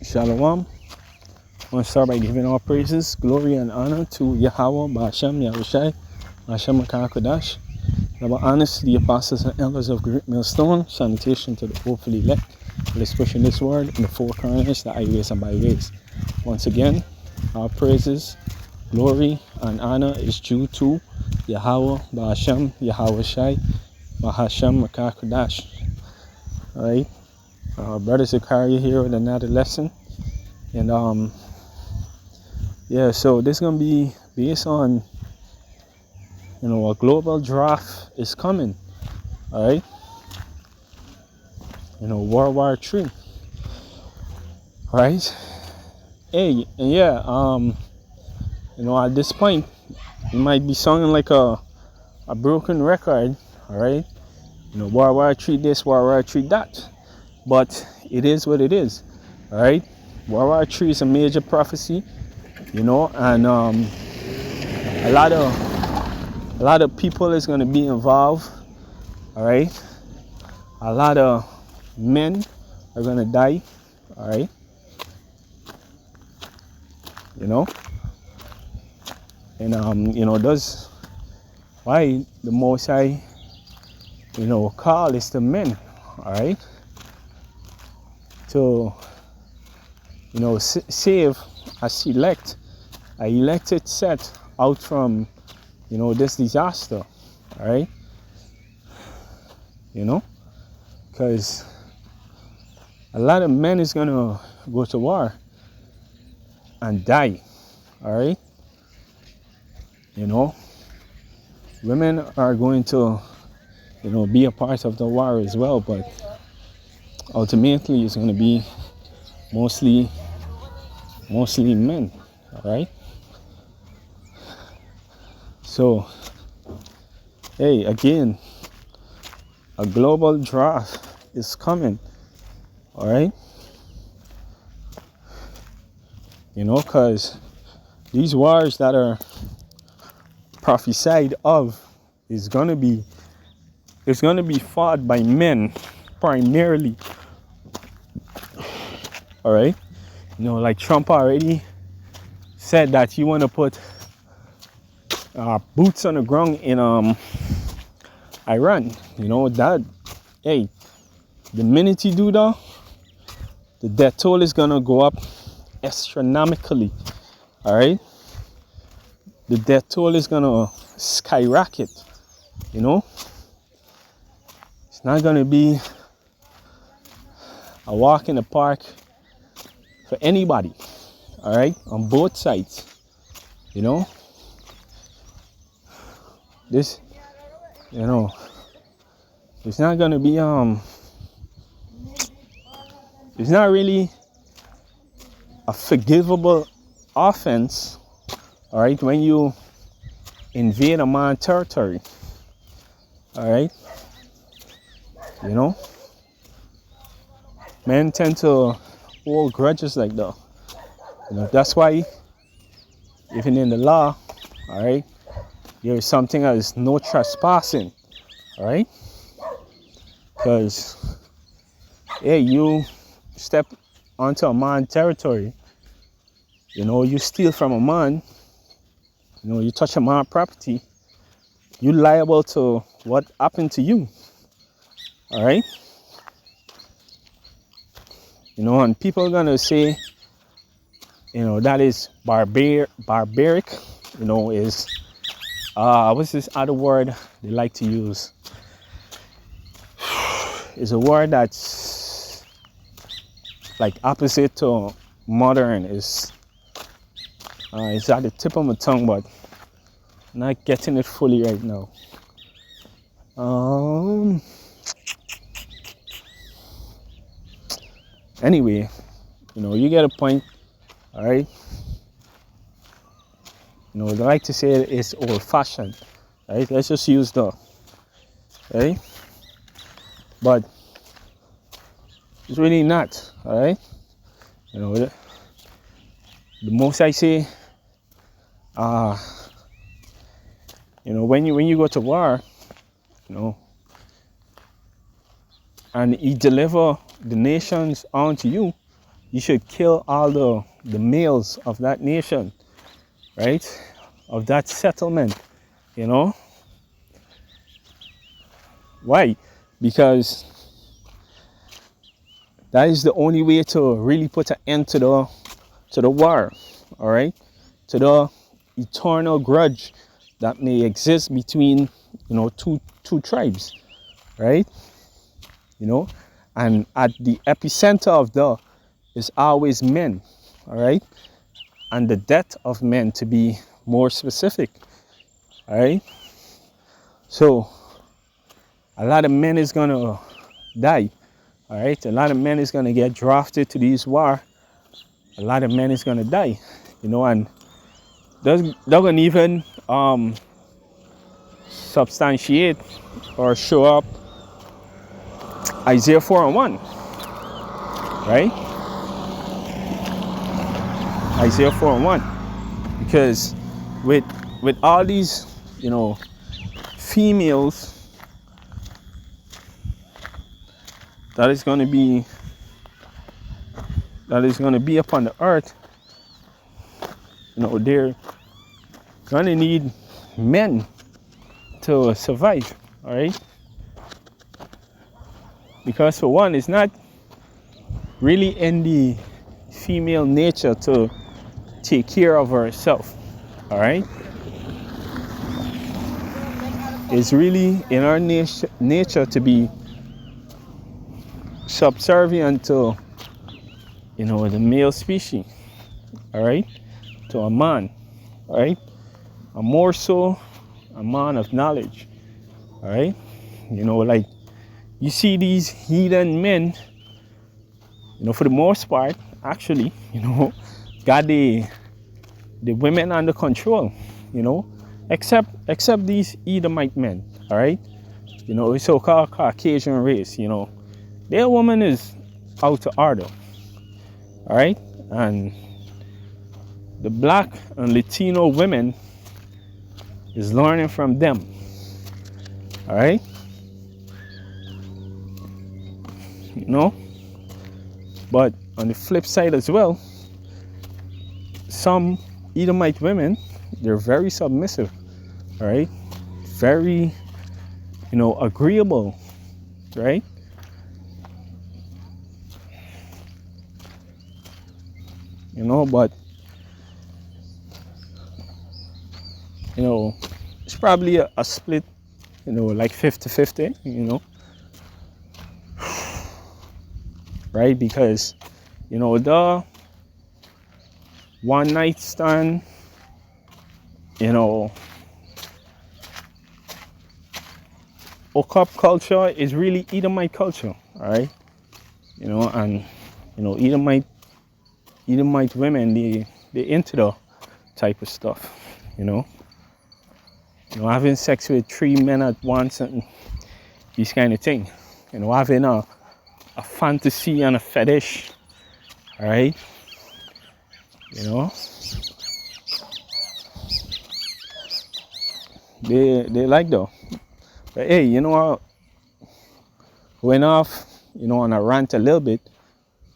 Shalom. I want to start by giving all praises, glory, and honor to Yahweh, Ba'ashem, Yahushai, Hashem HaKadosh. Our honors to the apostles and elders of Great Millstone. Salutation to the hopefully elect. Let's push in this word in the four corners, the highways and byways. Once again, our praises, glory, and honor is due to Yahweh, Ba'ashem, Yahushai, Hashem HaKadosh. Alright. Brother Zakaria here with another lesson. And yeah, so this is gonna be based on, a global draft is coming. Alright. World War III. Right? Hey, and yeah, at this point it might be sounding like a broken record, alright? World War III this, World War III that. But it is what it is. Alright? World War III is a major prophecy, and a lot of people is gonna be involved. Alright? A lot of men are gonna die. Alright? That's why the Most High, call is the men, alright, to, save a elected set out from, this disaster, alright, because a lot of men is gonna go to war and die, alright. Women are going to, be a part of the war as well, but ultimately it's going to be mostly men, alright? So, hey, again, a global draft is coming, alright? Because these wars that are prophesied of is gonna be fought by men primarily. Alright? Like Trump already said that you wanna put boots on the ground in Iran. That, hey, the minute you do that, the death toll is gonna go up astronomically. Alright? The death toll is gonna skyrocket. It's not gonna be a walk in the park for anybody. Alright? On both sides. This, it's not gonna be it's not really a forgivable offense. Alright, when you invade a man's territory. Alright? Men tend to hold grudges like that. That's why even in the law, alright, there is something as no trespassing. Alright? Because you step onto a man's territory, you steal from a man. You touch a man's property, you're liable to what happened to you. Alright? And people are gonna say, that is barbaric, is what's this other word they like to use? It's a word that's like opposite to modern. It's at the tip of my tongue, but I'm not getting it fully right now. Anyway, you get a point, alright? They like to say it's old-fashioned, right? Let's just use the, right? But it's really not, alright? The most I say, when you go to war, and he deliver the nations onto you, you should kill all the males of that nation, right? Of that settlement, you know? Why? Because that is the only way to really put an end to the war, all right? To the eternal grudge that may exist between, you know, two tribes, right? You know, and at the epicenter of the is always men, all right? And the death of men, to be more specific, all right? So a lot of men is gonna die, all right? A lot of men is gonna get drafted to these war. A lot of men is gonna die, you know, and doesn't even substantiate or show up Isaiah 4:1, right? Isaiah 4:1, because with all these, you know, females that is going to be upon the earth, you know, they're going to need men to survive, all right? Because for one, it's not really in the female nature to take care of herself, all right? It's really in our nature to be subservient to, you know, the male species, all right? To a man, all right? And more so, a man of knowledge, all right? You know, like, you see these heathen men, you know, for the most part, actually, you know, got the women under control, you know, except these Edomite men, all right? You know, so-called Caucasian race, you know, their woman is out of order, all right? And the black and Latino women is learning from them, all right? You know, but on the flip side as well, some Edomite women, they're very submissive, all right? Very, you know, agreeable, right? You know, but, you know, it's probably a split, you know, like 50-50, you know, right? Because, you know, the one night stand, you know, hookup culture is really Edomite culture, all right? You know, and, you know, Edomite women, they into the type of stuff, you know. You know, having sex with 3 men at once and these kind of thing. You know, having a fantasy and a fetish, all right? You know, they like though. But hey, you know what? Went off, you know, on a rant a little bit,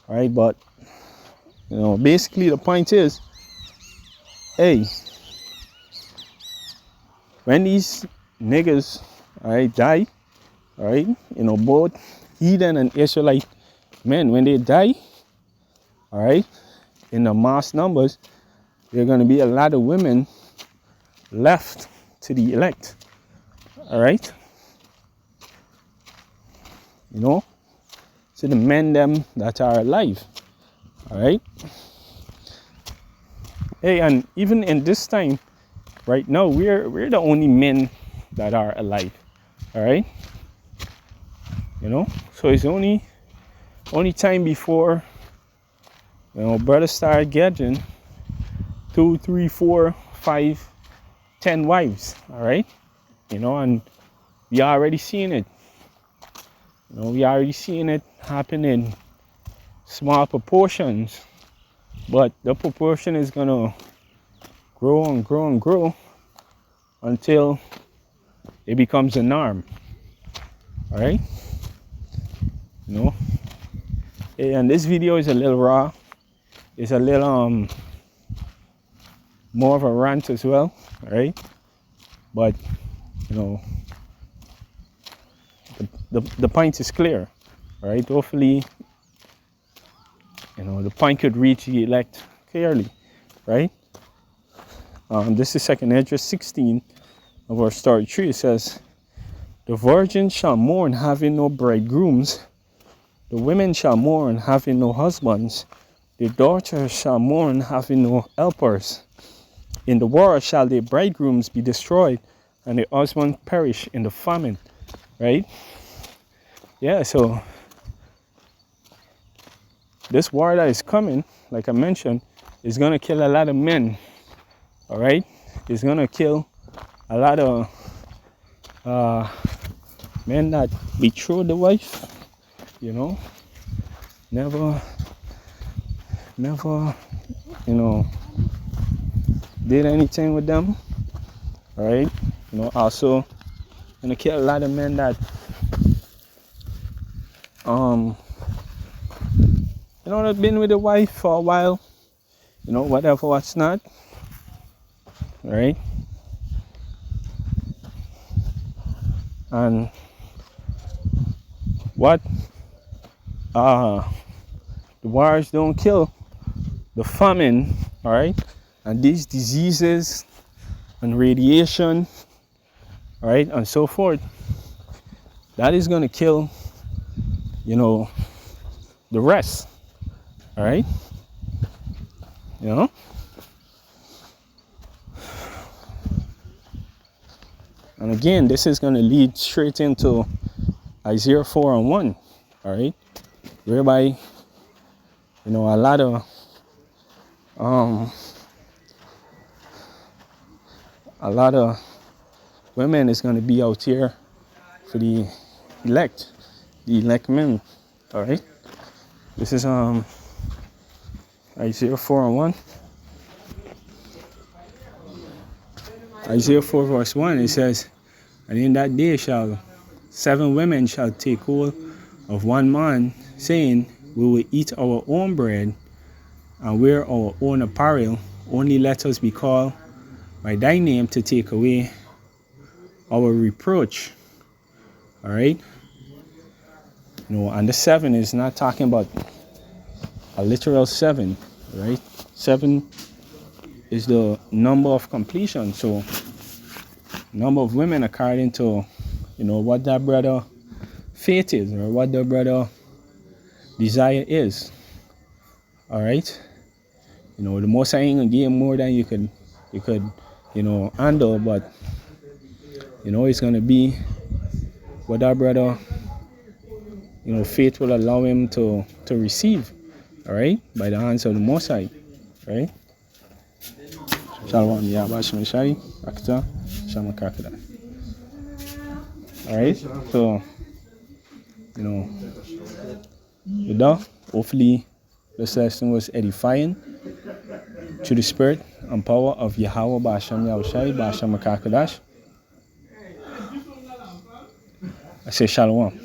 all right? But, you know, basically the point is, hey, when these niggas, all right, die, all right, you know, both heathen and Israelite men, when they die, all right, in the mass numbers, there are going to be a lot of women left to the elect, all right? You know, to the men them that are alive, all right? Hey, and even in this time, right now, we're the only men that are alive, all right? You know, so it's only time before, you know, brothers start getting 2, 3, 4, 5, 10 wives, all right? You know, and we already seeing it. You know, we already seeing it happen in small proportions, but the proportion is gonna grow and grow and grow until it becomes a norm, all right? You know, and this video is a little raw, is a little more of a rant as well, right? But you know, the point is clear, right? Hopefully, you know, the point could reach the elect clearly, right? This is 2 Esdras 16 of verse 33. It says, the virgin shall mourn having no bridegrooms, the women shall mourn having no husbands, the daughters shall mourn having no helpers. In the war shall their bridegrooms be destroyed, and their husbands perish in the famine. Right? Yeah, so this war that is coming, like I mentioned, is going to kill a lot of men. All right? It's going to kill a lot of men that betrayed the wife, you know, never, you know, did anything with them. All right? You know, also going to kill a lot of men that you know, they've been with the wife for a while, you know, whatever, what's not, right? And what the wars don't kill, the famine, all right, and these diseases and radiation, all right, and so forth, that is going to kill, you know, the rest. All right, you know, and again, this is going to lead straight into Isiah 4:1. All right, whereby, you know, a lot of women is going to be out here for the elect men. All right, this is Isiah 4:1. Isiah 4 verse 1, it says, and in that day shall 7 women shall take hold of one man, saying, we will eat our own bread and wear our own apparel, only let us be called by thy name to take away our reproach. All right, you know, and the 7 is not talking about a literal 7, right? 7 is the number of completion. So number of women according to, you know, what that brother faith is, or what the brother desire is. All right, you know, the most I ain't gonna give more than you could, you know, handle, but you know, it's gonna be what that brother, you know, faith will allow him to receive. All right, by the hands of the Most High. Right? Shalom, yeah, Basham Shai, Akta, Shama Kakada. All right, so, you know, with that, hopefully this lesson was edifying to the spirit and power of Yahweh Basham Yahushai, Basham Kakadash. I say Shalom.